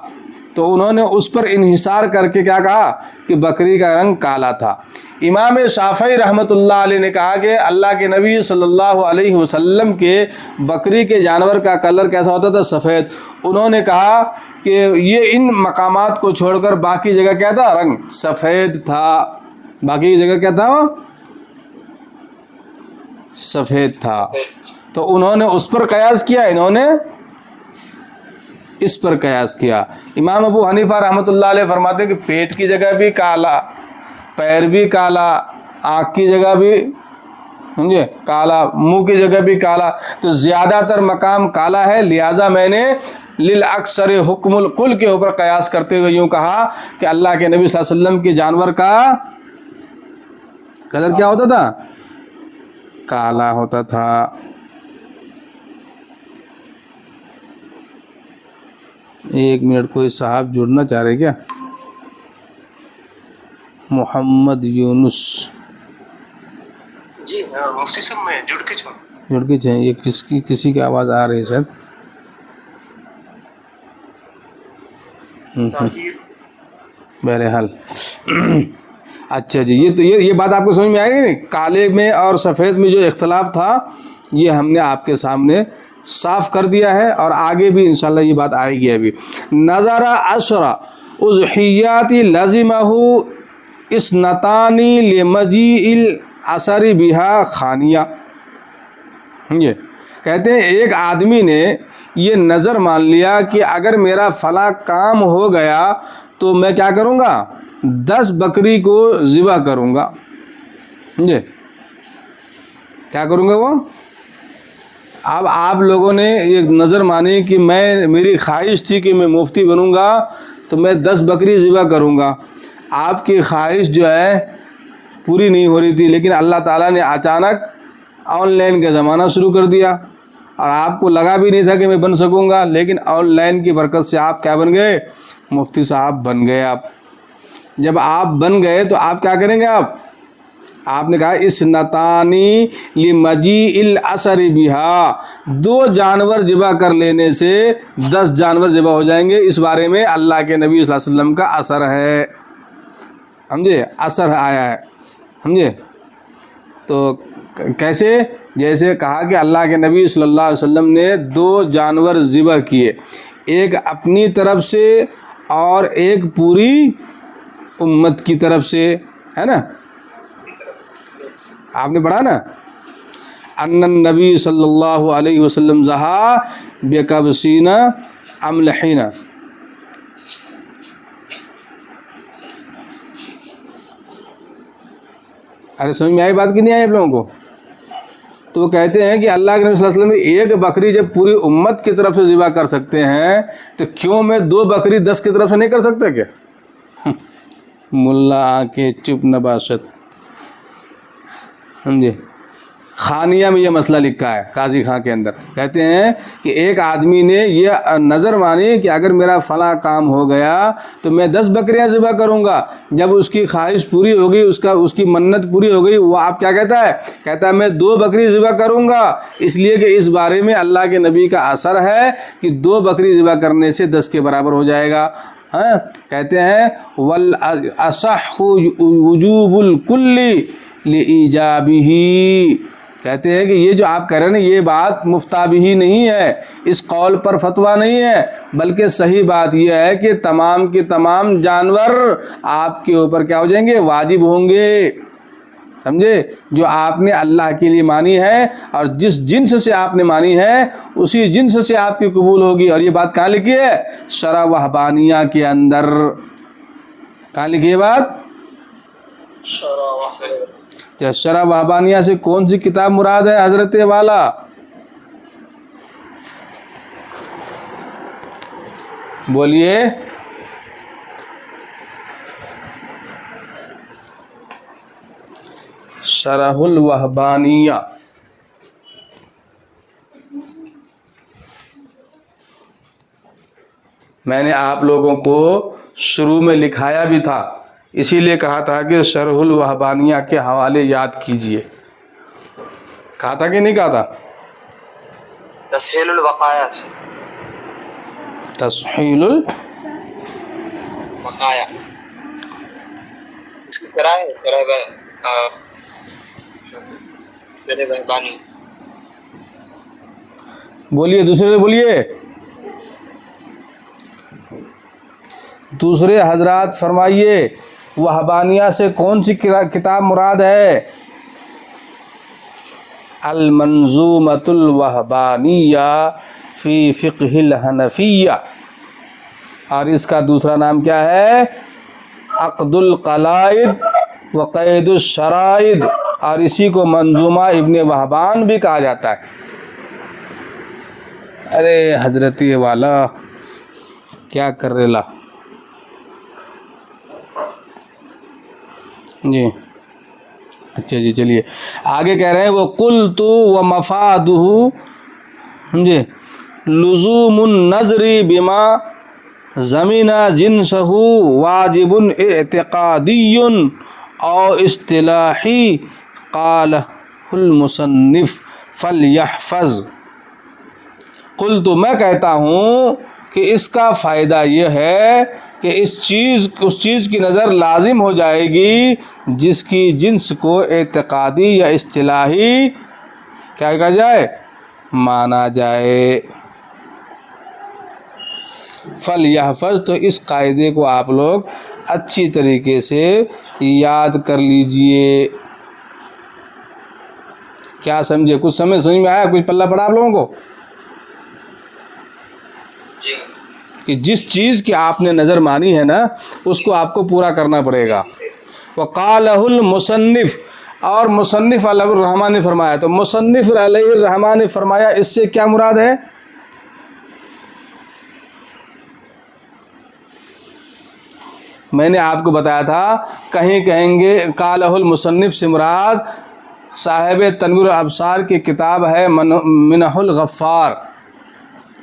تو انہوں نے اس پر انحصار کر کے کیا کہا کہ بکری کا رنگ کالا تھا. امام شافعی رحمۃ اللہ علیہ نے کہا کہ اللہ کے نبی صلی اللہ علیہ وسلم کے بکری کے جانور کا کلر کیسا ہوتا تھا؟ سفید. انہوں نے کہا کہ یہ ان مقامات کو چھوڑ کر باقی جگہ کیا تھا؟ رنگ سفید تھا. باقی جگہ کیا تھا؟ سفید تھا. تو انہوں نے اس پر قیاس کیا، انہوں نے اس پر قیاس کیا. امام ابو حنیفہ رحمۃ اللہ علیہ فرماتے ہیں کہ پیٹ کی جگہ بھی کالا، پیر بھی کالا، آنکھ کی جگہ بھی سمجھے کالا، منہ کی جگہ بھی کالا، تو زیادہ تر مقام کالا ہے، لہٰذا میں نے للاکثر حکم الکل کے اوپر قیاس کرتے ہوئے یوں کہا کہ اللہ کے نبی صلی اللہ علیہ وسلم کے جانور کا کلر کیا ہوتا تھا؟ کالا ہوتا تھا. ایک منٹ، کوئی صاحب جڑنا چاہ رہے کیا؟ محمد یونس جی مفتی صاحب میں جڑ کے چاہیں. یہ کسی کی آواز آ رہی ہے سر. بہرحال اچھا جی، یہ تو یہ بات آپ کو سمجھ میں آئے گی نہیں؟ کالے میں اور سفید میں جو اختلاف تھا یہ ہم نے آپ کے سامنے صاف کر دیا ہے، اور آگے بھی انشاءاللہ یہ بات آئے گی. ابھی نظر اشرا اضحیاتی لازمہ اسنتانی لمجیء الاثر بہا خانیہ. یہ کہتے ہیں ایک آدمی نے یہ نظر مان لیا کہ اگر میرا فلاں کام ہو گیا تو میں کیا کروں گا؟ 10 بکری کو ذبح کروں گا. یہ کیا کروں گا وہ؟ اب آپ لوگوں نے یہ نظر مانی کہ میری خواہش تھی کہ میں مفتی بنوں گا تو میں 10 بکری ذبح کروں گا. آپ کی خواہش جو ہے پوری نہیں ہو رہی تھی، لیکن اللہ تعالیٰ نے اچانک آن لائن کا زمانہ شروع کر دیا، اور آپ کو لگا بھی نہیں تھا کہ میں بن سکوں گا، لیکن آن لائن کی برکت سے آپ کیا بن گئے؟ مفتی صاحب بن گئے. آپ جب آپ بن گئے تو آپ کیا کریں گے؟ آپ نے کہا اسنتانی لمجیء الاثر بہا، 2 جانور ذبح کر لینے سے 10 جانور ذبح ہو جائیں گے. اس بارے میں اللہ کے نبی صلی اللہ علیہ وسلم کا اثر ہے، سمجھے؟ اثر آیا ہے، سمجھے؟ تو کیسے؟ جیسے کہا کہ اللہ کے نبی صلی اللہ علیہ وسلم نے 2 جانور ذبح کیے، ایک اپنی طرف سے اور ایک پوری امت کی طرف سے، ہے نا؟ آپ نے پڑھا نا ان النبی صلی اللہ علیہ وسلم ضحیٰ بکبشین املحین. ارے سمجھ میں آئی بات کہ نہیں آئی آپ لوگوں کو؟ تو وہ کہتے ہیں کہ اللہ کے نبی صلی اللہ علیہ وسلم نے ایک بکری جب پوری امت کی طرف سے ذبح کر سکتے ہیں تو کیوں میں 2 بکری 10 کی طرف سے نہیں کر سکتا کیا؟ ملا آنکھیں چپ نباشت. سمجھے؟ خانیہ میں یہ مسئلہ لکھا ہے قاضی خان کے اندر. کہتے ہیں کہ ایک آدمی نے یہ نظر مانی کہ اگر میرا فلاں کام ہو گیا تو میں 10 بکریاں ذبح کروں گا. جب اس کی خواہش پوری ہو گئی، اس کی منت پوری ہو گئی، وہ آپ کیا کہتا ہے؟ کہتا ہے میں 2 بکری ذبح کروں گا، اس لیے کہ اس بارے میں اللہ کے نبی کا اثر ہے کہ 2 بکری ذبح کرنے سے 10 کے برابر ہو جائے گا. ہاں کہتے ہیں والاصح وجوب الکل لایجابہ. کہتے ہیں کہ یہ جو آپ کہہ رہے ہیں نا، یہ بات مفتابی ہی نہیں ہے، اس قول پر فتویٰ نہیں ہے، بلکہ صحیح بات یہ ہے کہ تمام کے تمام جانور آپ کے اوپر کیا ہو جائیں گے؟ واجب ہوں گے. سمجھے؟ جو آپ نے اللہ کے لیے مانی ہے اور جس جنس سے آپ نے مانی ہے اسی جنس سے آپ کی قبول ہوگی. اور یہ بات کہاں لکھی ہے؟ شرح وہبانیہ کے اندر. کہاں لکھی ہے بات؟ شرح وہبانیہ سے کون سی کتاب مراد ہے حضرت والا؟ بولیے. شرح الوہبانیہ. میں نے آپ لوگوں کو شروع میں لکھایا بھی تھا، اسی لیے کہا تھا کہ شرح الوہبانیہ کے حوالے یاد کیجئے. کہا تھا کہ نہیں کہا تھا؟ تسہیل الوقایہ. تسہیل الوقایہ اس کی طرح ہے. میرے مہربانی. بولیے دوسرے بولیے. دوسرے حضرات فرمائیے وہابانیہ سے کون سی کتاب مراد ہے؟ المنظومۃ الوہبانیہ فی فقہ الحنفیہ، اور اس کا دوسرا نام کیا ہے؟ عقد القلائد وقید الشرائد، اور اسی کو منظومہ ابن وہبان بھی کہا جاتا ہے. ارے حضرت والا کیا کر رہے لا جی. اچھا جی چلیے آگے کہہ رہے ہیں وہ قلت و مفادہ جی لزوم النظر بما زمین جنسہ واجب اعتقادی او اصطلاحی قال المصنف فلیحفظ. قلت میں کہتا ہوں کہ اس کا فائدہ یہ ہے کہ اس چیز کی نظر لازم ہو جائے گی جس کی جنس کو اعتقادی یا اصطلاحی کیا کہا جائے مانا جائے. فلیحفظ، تو اس قاعدے کو آپ لوگ اچھی طریقے سے یاد کر لیجئے. کیا سمجھے؟ کچھ سمجھ میں آیا؟ کچھ پلہ پڑا آپ لوگوں کو؟ کہ جس چیز کی آپ نے نظر مانی ہے نا اس کو آپ کو پورا کرنا پڑے گا. وقالہ المصنف، اور مصنف علیہ الرحمٰن نے فرمایا. تو مصنف علیہ الرحمٰن نے فرمایا اس سے کیا مراد ہے؟ میں نے آپ کو بتایا تھا کہیں کہیں گے قالہ المصنف سے مراد صاحب تنویر الابصار کی کتاب ہے منح الغفار،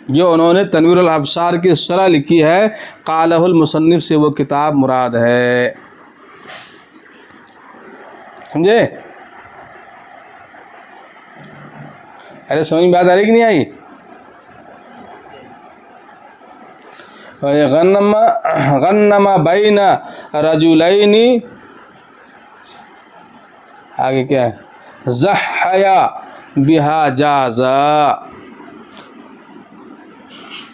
جو انہوں نے تنویر الابصار کی شرح لکھی ہے. قالہ المصنف سے وہ کتاب مراد ہے. سمجھے؟ ارے سمجھ میں بات آ رہی کہ نہیں آئی؟ غنم بین رجلین، آگے کیا ہے؟ زحیا بہا جازا.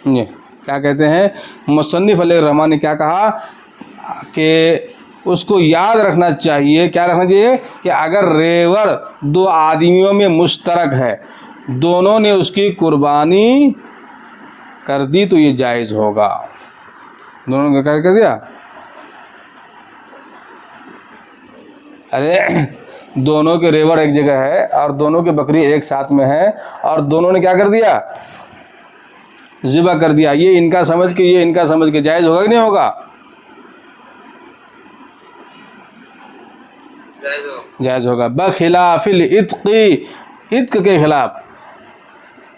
کیا کہتے ہیں مصنف علیہ الرحمٰن نے کیا کہا کہ اس کو یاد رکھنا چاہیے. کیا رکھنا چاہیے؟ کہ اگر ریوڑ دو آدمیوں میں مشترک ہے، دونوں نے اس کی قربانی کر دی تو یہ جائز ہوگا. دونوں نے کیا کر دیا؟ ارے دونوں کے ریوڑ ایک جگہ ہے اور دونوں کے بکری ایک ساتھ میں ہے اور دونوں نے کیا کر دیا؟ ذبح کر دیا. یہ ان کا سمجھ کے یہ ان کا سمجھ کے جائز ہوگا کہ نہیں ہوگا؟ جائز ہوگا. بخلاف العتق، عتق کے خلاف.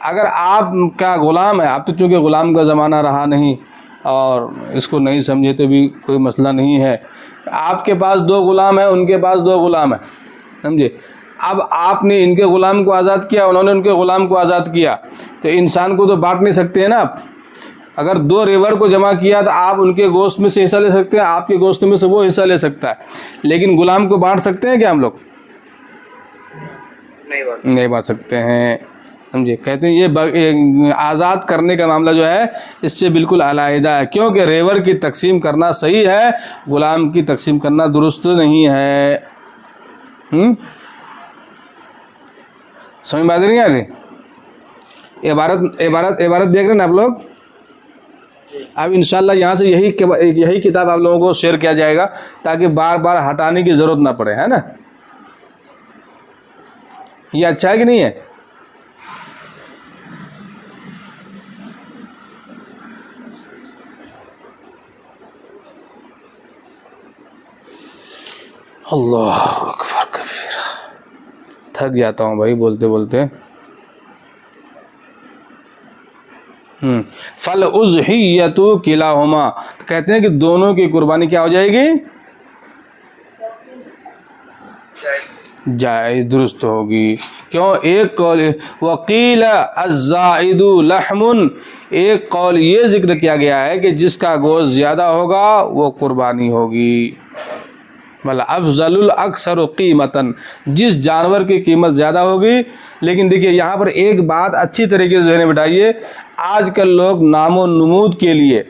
اگر آپ کا غلام ہے، آپ تو چونکہ غلام کا زمانہ رہا نہیں اور اس کو نہیں سمجھے تو بھی کوئی مسئلہ نہیں ہے. آپ کے پاس دو غلام ہیں، ان کے پاس دو غلام ہیں، سمجھے؟ اب آپ نے ان کے غلام کو آزاد کیا، انہوں نے ان کے غلام کو آزاد کیا، تو انسان کو تو بانٹ نہیں سکتے ہیں نا آپ. اگر دو ریوڑ کو جمع کیا تو آپ ان کے گوشت میں سے حصہ لے سکتے ہیں، آپ کے گوشت میں سے وہ حصہ لے سکتا ہے، لیکن غلام کو بانٹ سکتے ہیں کیا ہم لوگ؟ نہیں بانٹ سکتے ہیں. سمجھے؟ کہتے ہیں یہ آزاد کرنے کا معاملہ جو ہے اس سے بالکل علیحدہ ہے، کیونکہ ریوڑ کی تقسیم کرنا صحیح ہے، غلام کی تقسیم کرنا درست نہیں ہے. سمجھ بات نہیں آ رہی؟ عبارت دیکھ رہے ہیں نا آپ لوگ. اب انشاءاللہ یہاں سے یہی کتاب آپ لوگوں کو شیئر کیا جائے گا تاکہ بار بار ہٹانے کی ضرورت نہ پڑے، ہے نا؟ یہ اچھا ہے کہ نہیں ہے؟ اللہ اکبر کبیرہ. تھک جاتا ہوں بھائی بولتے بولتے. فالاضحیۃ کلاہما، کہتے ہیں کہ دونوں کی قربانی کیا ہو جائے گی؟ جائز، درست ہوگی. کیوں؟ ایک قول وقیل الزائد لحم، ایک قول یہ ذکر کیا گیا ہے کہ جس کا گوشت زیادہ ہوگا وہ قربانی ہوگی. بل افضل الاکثر قیمتاً، جس جانور کی قیمت زیادہ ہوگی. لیکن دیکھیے یہاں پر ایک بات اچھی طریقے سے ذہن میں بٹھائیے، آج کل لوگ نام و نمود کے لیے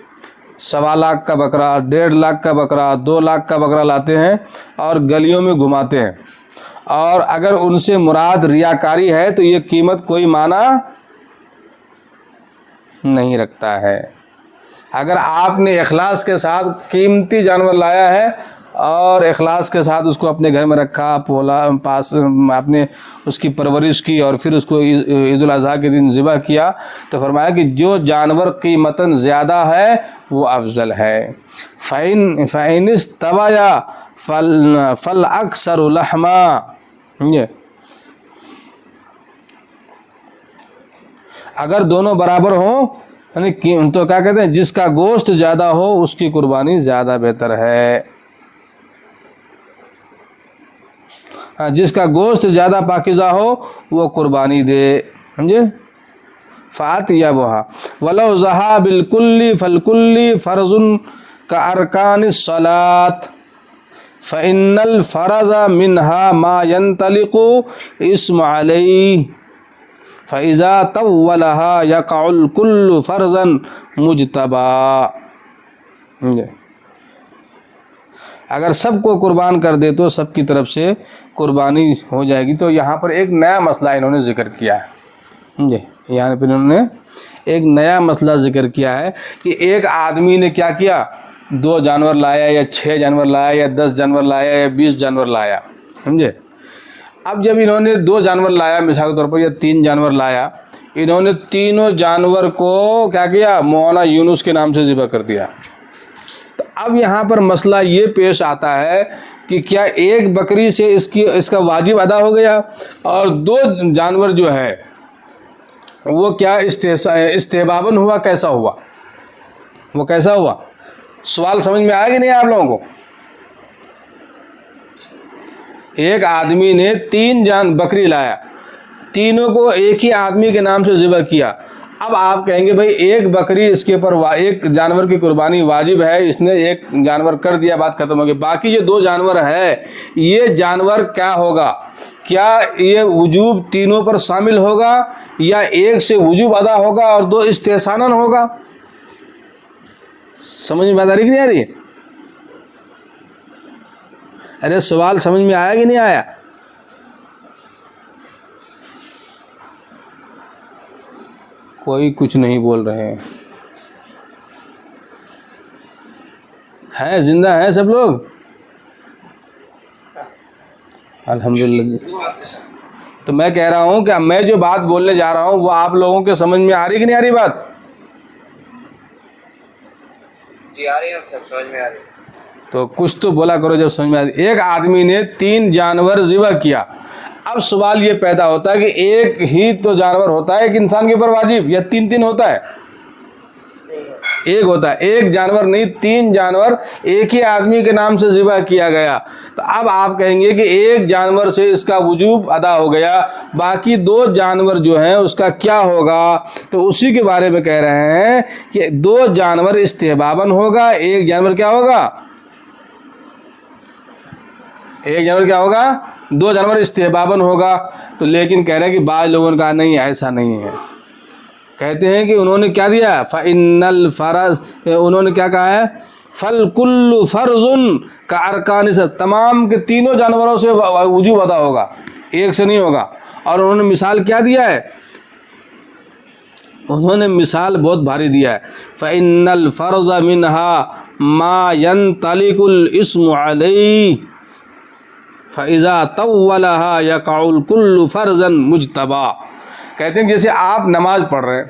1.25 لاکھ کا بکرا، 1.5 لاکھ کا بکرا، 2 لاکھ کا بکرا لاتے ہیں اور گلیوں میں گھماتے ہیں، اور اگر ان سے مراد ریاکاری ہے تو یہ قیمت کوئی معنی نہیں رکھتا ہے. اگر آپ نے اخلاص کے ساتھ قیمتی جانور لایا ہے اور اخلاص کے ساتھ اس کو اپنے گھر میں رکھا، پولا، پاس آپ نے اس کی پرورش کی اور پھر اس کو عید الاضحیٰ کے دن ذبح کیا، تو فرمایا کہ جو جانور قیمتاً زیادہ ہے وہ افضل ہے. فَإِنِ اسْتَوَيَا فَالْأَكْثَرُ لَحْمًا، اگر دونوں برابر ہوں یعنی تو کیا کہتے ہیں، جس کا گوشت زیادہ ہو اس کی قربانی زیادہ بہتر ہے. جس کا گوشت زیادہ پاکیزہ ہو وہ قربانی دے، سمجھے. فَأَطْيَبُهَا وَلَوْ ضَحَا بِالْكُلِّ فَالْكُلِّ فَرْضٌ كَأَرْكَانِ الصَّلَاةِ فَإِنَّ الْفَرَضَ مِنْهَا مَا يَنْطَلِقُ الْإِثْمُ عَلَيْهِ فَإِذَا طَوَّلَهَا يَقَعُ الْكُلُّ فَرْضًا مُجْتَبًا. اگر سب کو قربان کر دے تو سب کی طرف سے قربانی ہو جائے گی. تو یہاں پر ایک نیا مسئلہ انہوں نے ذکر کیا ہے، یہاں پر انہوں نے ایک نیا مسئلہ ذکر کیا ہے کہ ایک آدمی نے کیا کیا، 2 جانور لایا یا 6 جانور لایا یا 10 جانور لایا یا 20 جانور لایا، سمجھے. اب جب انہوں نے 2 جانور لایا مثال کے طور پر یا 3 جانور لایا، انہوں نے تینوں جانور کو کیا کیا، مولانا یونس کے نام سے ذبح کر دیا. تو اب یہاں پر مسئلہ یہ پیش آتا ہے کہ کیا ایک بکری سے اس کا واجب ادا ہو گیا اور 2 جانور جو ہے وہ کیا استحباباً ہوا، کیسا ہوا، وہ کیسا ہوا؟ سوال سمجھ میں آئے گی نہیں آپ لوگوں کو؟ ایک آدمی نے 3 بکری لایا، تینوں کو ایک ہی آدمی کے نام سے ذبح کیا. اب آپ کہیں گے بھائی ایک بکری اس کے اوپر ایک جانور کی قربانی واجب ہے، اس نے ایک جانور کر دیا، بات ختم ہو گئی. باقی جو 2 جانور ہے یہ جانور کیا ہوگا؟ کیا یہ وجوب تینوں پر شامل ہوگا یا ایک سے وجوب ادا ہوگا اور 2 استحساناً ہوگا؟ سمجھ میں آ رہی کہ نہیں آ رہی؟ ارے سوال سمجھ میں آیا کہ نہیں آیا؟ کوئی کچھ نہیں بول رہے ہیں، زندہ ہیں سب لوگ؟ الحمدللہ. تو میں کہہ رہا ہوں کہ میں جو بات بولنے جا رہا ہوں وہ آپ لوگوں کے سمجھ میں آ رہی کہ نہیں آ رہی بات؟ جی آ رہی ہے سب، سمجھ میں آ رہی ہے. تو کچھ تو بولا کرو جب سمجھ میں آ رہی. ایک آدمی نے 3 جانور ذبح کیا. اب سوال یہ پیدا ہوتا ہے کہ ایک ہی تو جانور ہوتا ہے ایک انسان کے اوپر واجب یا 3 ہوتا ہے؟ ایک ہوتا ہے. ایک جانور نہیں 3 جانور ایک ہی آدمی کے نام سے ذبح کیا گیا. تو اب آپ کہیں گے کہ ایک جانور سے اس کا وجوب ادا ہو گیا، باقی 2 جانور جو ہیں اس کا کیا ہوگا؟ تو اسی کے بارے میں کہہ رہے ہیں کہ 2 جانور استحباباً ہوگا، ایک جانور کیا ہوگا؟ ایک جانور کیا ہوگا؟ 2 جانور استحباباً ہوگا. تو لیکن کہہ رہے ہیں کہ بعض لوگوں نے کہا نہیں ایسا نہیں ہے. کہتے ہیں کہ انہوں نے کیا دیا، فَإِنَّ الْفَرَضَ، انہوں نے کیا کہا ہے، فَالْكُلُّ فَرْضٌ كَأَرْكَانِ، تمام کے تینوں جانوروں سے وجوب ادا ہوگا، ایک سے نہیں ہوگا. اور انہوں نے مثال کیا دیا ہے؟ انہوں نے مثال بہت بھاری دیا ہے. فَإِنَّ الْفَرْضَ مِنْهَا مَا يَنْطَلِقُ الْإِثْمُ عَلَيْهِ فَإِذَا طَوَّلَهَا يَقَعُ الْكُلُّ فَرْضًا مُجْتَبًا. کہتے ہیں جیسے آپ نماز پڑھ رہے ہیں،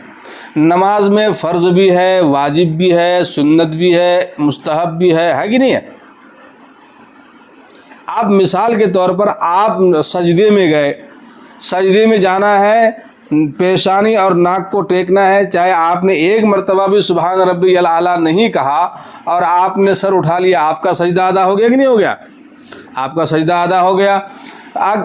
نماز میں فرض بھی ہے، واجب بھی ہے، سنت بھی ہے، مستحب بھی ہے کہ نہیں ہے؟ آپ مثال کے طور پر آپ سجدے میں گئے، سجدے میں جانا ہے، پیشانی اور ناک کو ٹیکنا ہے، چاہے آپ نے 1 مرتبہ بھی سبحان ربی الاعلیٰ نہیں کہا اور آپ نے سر اٹھا لیا، آپ کا سجدہ ادا ہو گیا کہ نہیں ہو گیا؟ آپ کا سجدہ ادا ہو گیا.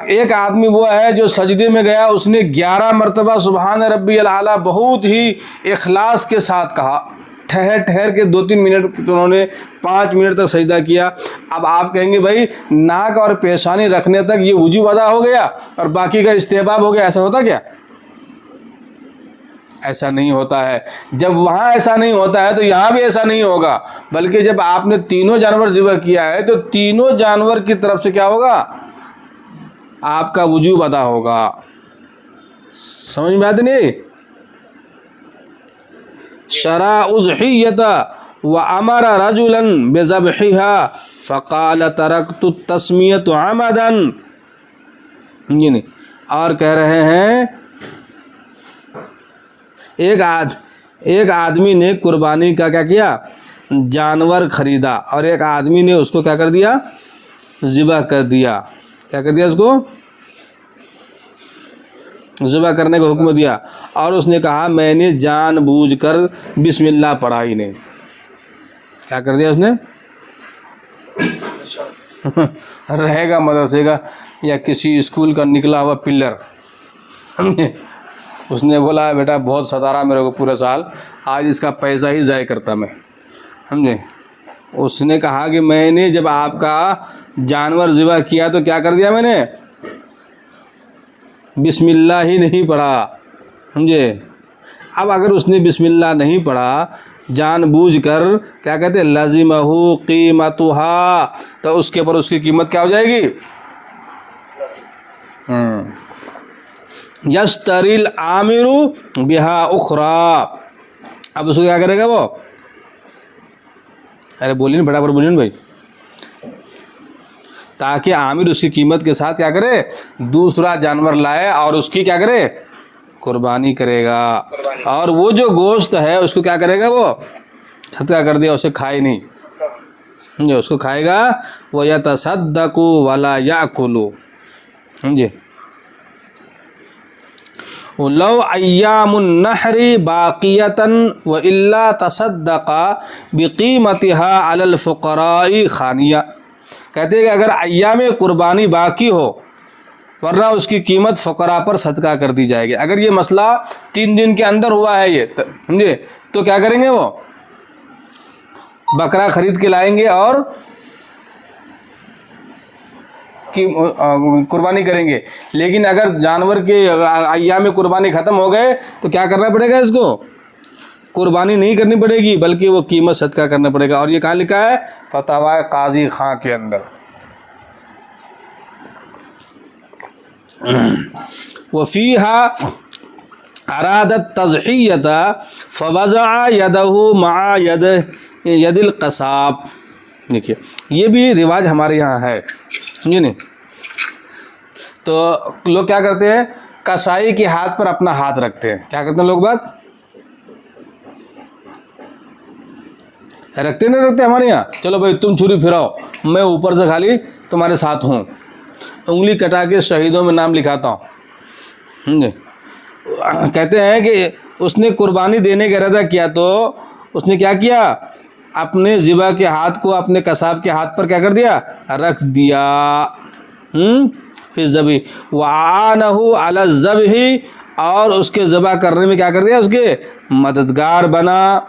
ایک آدمی وہ ہے جو سجدے میں گیا، اس نے 11 مرتبہ سبحان ربی الاعلیٰ بہت ہی اخلاص کے ساتھ کہا، ٹھہر کے 2-3 منٹ تو انہوں نے 5 منٹ تک سجدہ کیا. اب آپ کہیں گے بھائی ناک اور پیشانی رکھنے تک یہ وجوب ادا ہو گیا اور باقی کا استحباب ہو گیا، ایسا ہوتا کیا؟ ایسا نہیں ہوتا ہے. جب وہاں ایسا نہیں ہوتا ہے تو یہاں بھی ایسا نہیں ہوگا، بلکہ جب آپ نے تینوں جانور ذبح کیا ہے تو تینوں جانور کی طرف سے کیا ہوگا؟ آپ کا وجوب ادا ہوگا. سمجھ میں آتی نہیں؟ شرع اضحیۃ وامر رجلا بذبحها فقال ترکت التسمیۃ عمدا. اور کہہ رہے ہیں ایک آدمی نے قربانی کا کیا کیا؟ جانور خریدا، اور ایک آدمی نے اس کو کیا کر دیا؟ ذبح کر دیا. کیا کر دیا؟ اس کو ذبح کرنے کا حکم دیا، اور اس نے کہا میں نے جان بوجھ کر بسم اللہ پڑھا ہی نہیں. کیا کر دیا اس نے؟ رہے گا مدرسے کا یا کسی اسکول کا نکلا ہوا پلر. اس نے بولا بیٹا بہت ستارا میرے کو پورے سال، آج اس کا پیسہ ہی ضائع کرتا میں. سمجھے؟ اس نے کہا کہ میں نے جب آپ کا جانور ذبح کیا تو کیا کر دیا میں نے؟ بسم اللہ ہی نہیں پڑھا. سمجھے؟ اب اگر اس نے بسم اللہ نہیں پڑھا جان بوجھ کر، کیا کہتے ہیں؟ لازمہ قیمتھا، تو اس کے اوپر اس کی قیمت کیا ہو جائے گی؟ یشتری العامر بہا اخری. اب اس کو کیا کرے گا وہ؟ ارے بولیے نا، بڑا بولیے نا بھائی، تاکہ عامر اس کی قیمت کے ساتھ کیا کرے؟ دوسرا جانور لائے اور اس کی کیا کرے؟ قربانی کرے گا. اور وہ جو گوشت ہے اس کو کیا کرے گا؟ وہ صدقہ کر دیا، اسے کھائے نہیں. سمجھے؟ اس کو کھائے گا. وَيَتَصَدَّقُ وَلَا يَأْكُلُ. سمجھے؟ لو ایام النحر باقیة وإلا تصدق بقیمتها علی الفقراء خانیہ. کہتے ہیں کہ اگر ایام قربانی باقی ہو ورنہ اس کی قیمت فقراء پر صدقہ کر دی جائے گی. اگر یہ مسئلہ 3 دن کے اندر ہوا ہے یہ، سمجھے، تو کیا کریں گے؟ وہ بکرا خرید کے لائیں گے اور قربانی کریں گے. لیکن اگر جانور کے ایام قربانی ختم ہو گئے تو کیا کرنا پڑے گا؟ اس کو قربانی نہیں کرنی پڑے گی بلکہ وہ قیمت صدقہ کرنا پڑے گا. اور یہ کہاں لکھا ہے؟ فتاوی قاضی خان کے اندر. وفیہا اراد التضحیۃ فوضع یدہ مع ید القصاب. دیکھیے یہ بھی رواج ہمارے یہاں ہے، سمجھے نہیں؟ تو لوگ کیا کرتے ہیں؟ کسائی کے ہاتھ پر اپنا ہاتھ رکھتے ہیں. کیا کرتے ہیں لوگ بات؟ رکھتے نہیں رکھتے ہمارے یہاں؟ چلو بھائی تم چھری پھراؤ، میں اوپر سے خالی تمہارے ساتھ ہوں، انگلی کٹا کے شہیدوں میں نام لکھاتا ہوں. سمجھے؟ کہتے ہیں کہ اس نے قربانی دینے کا ارادہ کیا تو اس نے کیا کیا؟ اپنے ذبح کے ہاتھ کو اپنے قصاب کے ہاتھ پر کیا کر دیا؟ رکھ دیا. پھر ذبح وعانہ علی الذبح، اور اس کے ذبح کرنے میں کیا کر دیا؟ اس کے مددگار بنا.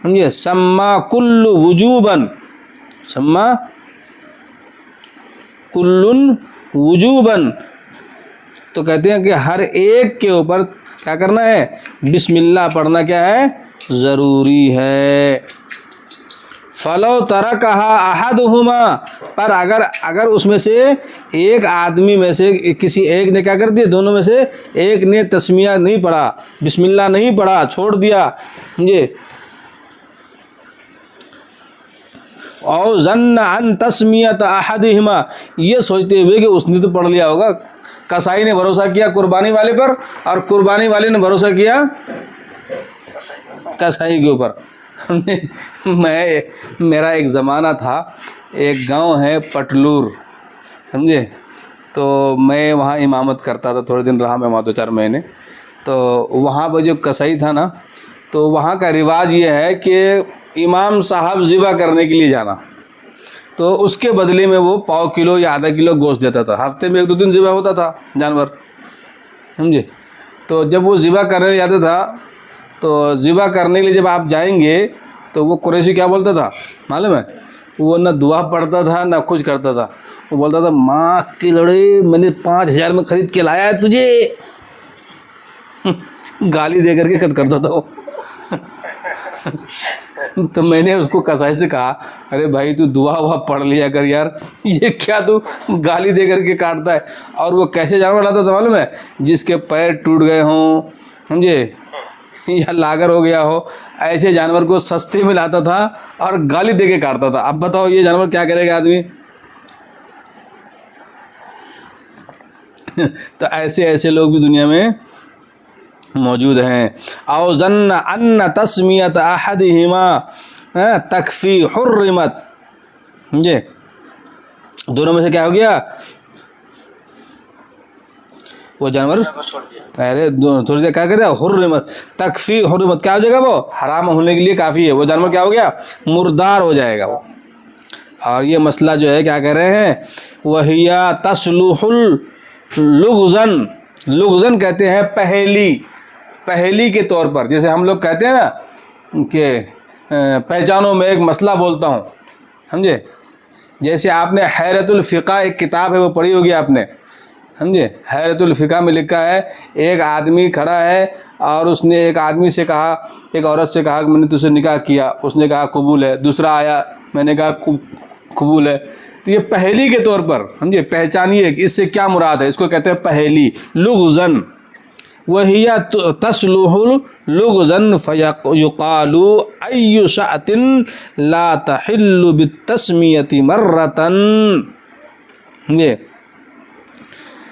سمجھے؟ سما کل وجوباً، سما کل وجوباً. تو کہتے ہیں کہ ہر ایک کے اوپر کیا کرنا ہے؟ بسم اللہ پڑھنا کیا ہے؟ ضروری ہے. فلو ترکہا احدہما، پر اگر اس میں سے ایک آدمی میں سے کسی ایک نے کیا کر دیا؟ دونوں میں سے ایک نے تسمیہ نہیں پڑھا، بسم اللہ نہیں پڑھا، چھوڑ دیا. سمجھے؟ او ظن ان تسمیۃ احدہما، یہ سوچتے ہوئے کہ اس نے تو پڑھ لیا ہوگا. کسائی نے بھروسہ کیا قربانی والے پر اور قربانی والے نے بھروسہ کیا کسائی کے اوپر. میرا ایک زمانہ تھا، ایک گاؤں ہے پٹلور، سمجھے، تو میں وہاں امامت کرتا تھا. تھوڑے دن رہا میں وہاں 2-4 مہینے. تو وہاں پہ جو کسائی تھا نا، تو وہاں کا رواج یہ ہے کہ امام صاحب ذبح کرنے کے لیے جانا، تو اس کے بدلے میں وہ 1/4 کلو یا آدھا کلو گوشت دیتا تھا. ہفتے میں 1-2 دن ذبح ہوتا تھا جانور، سمجھے. تو جب وہ ذبح کرنے جاتا تھا تو ذبح کرنے کے لیے جب آپ جائیں گے تو وہ قریشی کیا بولتا تھا معلوم ہے؟ وہ نہ دعا پڑھتا تھا نہ کچھ کرتا تھا. وہ بولتا تھا ماں کی لڑے میں نے 5,000 میں خرید کے لایا ہے تجھے. گالی دے کر کے کٹ کرتا تھا وہ. تو میں نے اس کو کسائی سے کہا ارے بھائی تو دعا ہوا پڑھ لیا کر یار, یہ کیا تو گالی دے کر کے کاٹتا ہے. اور وہ کیسے جانور لاتا تھا معلوم ہے؟ جس کے پیر ٹوٹ گئے ہوں, سمجھے, یا لاگر ہو گیا ہو, ایسے جانور کو سستے میں لاتا تھا اور گالی دے کے کاٹتا تھا. اب بتاؤ یہ جانور کیا کرے گا آدمی؟ تو ایسے لوگ بھی دنیا میں موجود ہیں. او ظن ان تسمیت احدہما تکفی حرمت, سمجھے, دونوں میں سے کیا ہو گیا وہ جانور, ارے تھوڑی دیر کیا کرے, حرمت تکفی حرمت, کیا ہو جائے گا وہ حرام ہونے کے لیے کافی ہے, وہ جانور کیا ہو گیا مردار ہو جائے گا وہ. اور یہ مسئلہ جو ہے کیا کہہ رہے ہیں, وہیا تصلح لغزن, لغزن کہتے ہیں پہلی کے طور پر. جیسے ہم لوگ کہتے ہیں نا کہ پہچانو میں ایک مسئلہ بولتا ہوں, سمجھے. جیسے آپ نے حیرت الفقہ ایک کتاب ہے وہ پڑھی ہوگی آپ نے, سمجھے. حیرت الفقہ میں لکھا ہے ایک آدمی کھڑا ہے اور اس نے ایک آدمی سے کہا, ایک عورت سے کہا کہ میں نے تجھ سے نکاح کیا, اس نے کہا قبول ہے. دوسرا آیا, میں نے کہا قبول ہے. تو یہ پہلی کے طور پر, سمجھے, پہچانیے کہ اس سے کیا مراد ہے. اس کو کہتے ہیں پہلی لغزن. وہی تصلح لغزن فیقال ای شأۃ لا تحل بالتسمیۃ مرۃ. یہ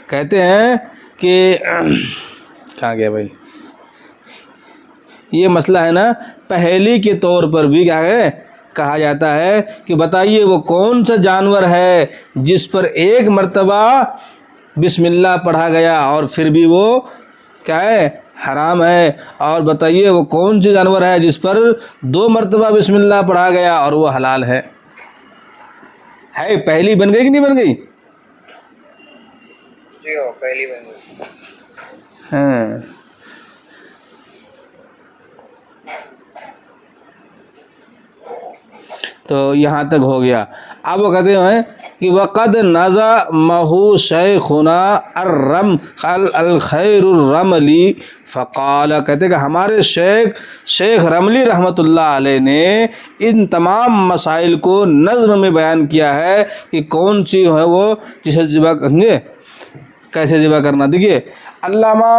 کہتے ہیں کہ کہاں گیا بھائی, یہ مسئلہ ہے نا, پہلی کے طور پر بھی کیا ہے کہا جاتا ہے کہ بتائیے وہ کون سا جانور ہے جس پر ایک مرتبہ بسم اللہ پڑھا گیا اور پھر بھی وہ کیا ہے حرام ہے, اور بتائیے وہ کون سے جانور ہے جس پر 2 مرتبہ بسم اللہ پڑھا گیا اور وہ حلال ہے. پہلی بن گئی کہ نہیں بن گئی؟ جی ہو پہلی بن گئی. ہاں, تو یہاں تک ہو گیا. اب وہ کہتے ہیں کہ وقد نظمہ شیخنا الخیر الرملی فقال, کہتے کہ ہمارے شیخ رملی رحمۃ اللہ علیہ نے ان تمام مسائل کو نظم میں بیان کیا ہے کہ کون سی ہے وہ جسے ذبح کرنے, کیسے ذبح کرنا. دیکھیے علامہ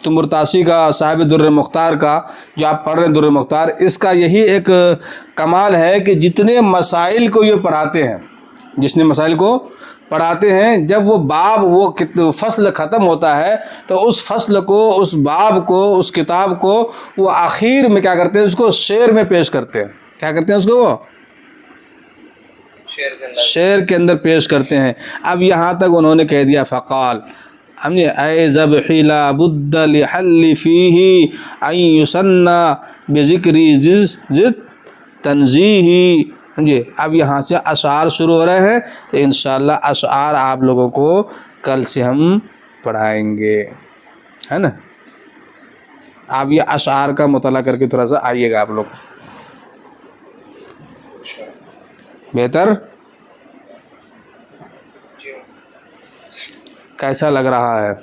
تمرتاسی کا, صاحب در مختار کا, جو آپ پڑھ رہے ہیں در مختار, اس کا یہی ایک کمال ہے کہ جتنے مسائل کو یہ پڑھاتے ہیں, جتنے مسائل کو پڑھاتے ہیں, جب وہ باب وہ فصل ختم ہوتا ہے تو اس فصل کو, اس باب کو, اس کتاب کو وہ آخر میں کیا کرتے ہیں, اس کو شعر میں پیش کرتے ہیں. کیا کرتے ہیں اس کو, وہ شعر کے اندر پیش کرتے ہیں. اب یہاں تک انہوں نے کہہ دیا فقال, ہمیں اے ذبحی لا بد لحل فیہ ان یسنى بذکری زد تنزیہی. سمجھے. اب یہاں سے اشعار شروع ہو رہے ہیں, تو انشاءاللہ اشعار آپ لوگوں کو کل سے ہم پڑھائیں گے, ہے نا. آپ یہ اشعار کا مطالعہ کر کے تھوڑا سا آئیے گا آپ لوگ, بہتر. کیسا لگ رہا ہے؟